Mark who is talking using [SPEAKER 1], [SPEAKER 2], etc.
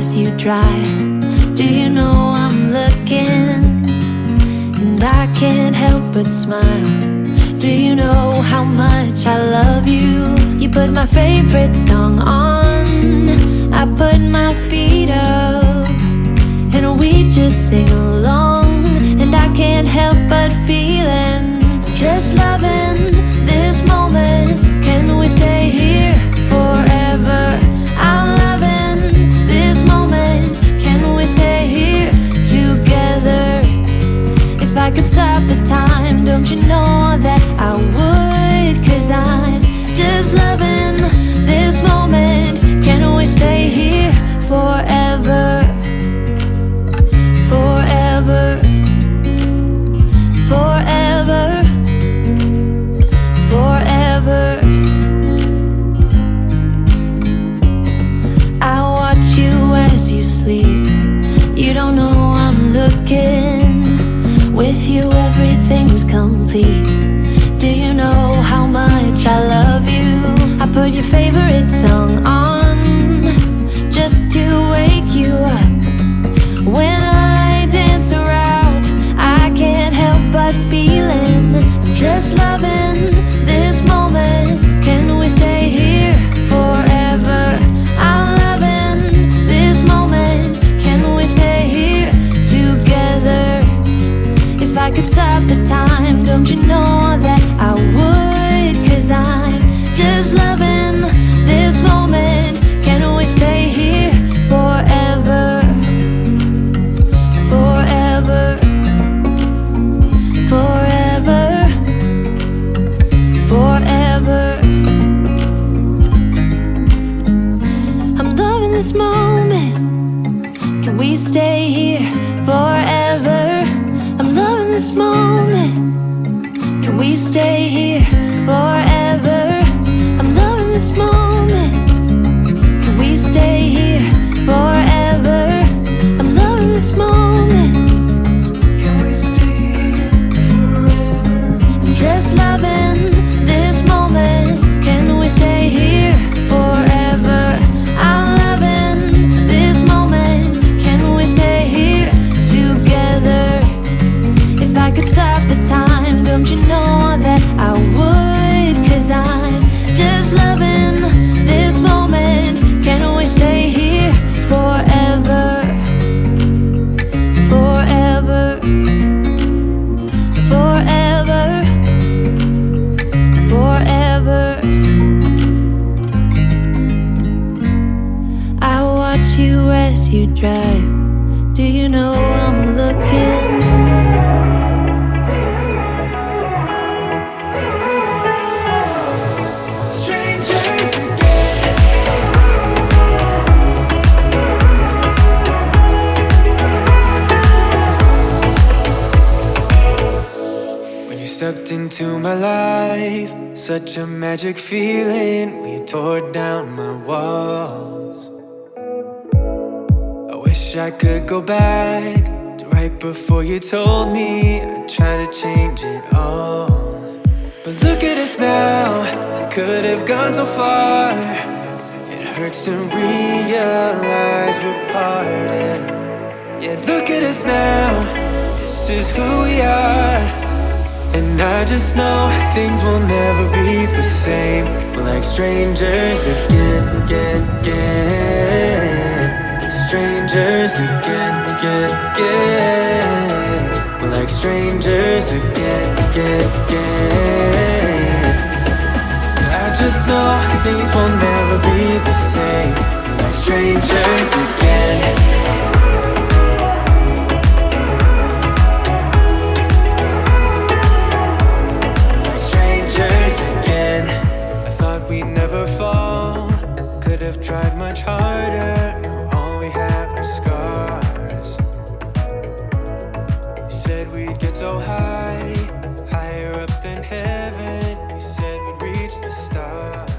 [SPEAKER 1] as you drive. Do you know I'm looking? And I can't help but smile. Do you know how much I love you? You put my favorite song on, I put my feet up, and we just sing along. And I can't help but feeling, just loving this moment. Can we stay here forever? I'm loving this moment. Can we stay here together? If I could stop the time, don't you know that I would? 'Cause I'm just loving this moment. Can we stay here forever? Forever, forever, forever. I watch you as you sleep. You don't know I'm looking. With you everything's complete. Do you know how much I love you? I put your favorite song on just to wake you up. When I dance around, I can't help but feeling, just loving this moment. Can we stay here forever? I'm loving this moment. Can we stay here together? If I could stop the time, don't you know that I would? 'Cause I'm just loving this moment. Can we stay here forever? Forever, forever, forever. I'm loving this moment. Can we stay here forever? I'm loving this moment. Can we stay here forever? I'm loving this moment. Can we stay here forever? I'm loving this moment. Can we stay here forever? I'm just loving this moment. Can we stay here forever? I'm loving this moment. Can we stay here together? If I could stop the time, don't you know that I would? 'Cause I'm just loving this moment. Can we stay here forever? Forever, forever, forever. I watch you as you drive. Do you know I'm looking? Strangers again.
[SPEAKER 2] When you stepped into my life, such a magic feeling when you tore down my walls. I wish I could go back to right before you told me I'd try to change it all. But look at us now, we could have gone so far. It hurts to realize we're parted. Yeah, look at us now, this is who we are. And I just know things will never be the same. We're like strangers again, again, again. Strangers again, again, again. We're like strangers again, again, again. I just know things will never be the same. We're like strangers again. We'd never fall, could have tried much harder. Now all we have are scars. You said we'd get so high, higher up than heaven. You said we'd reach the stars.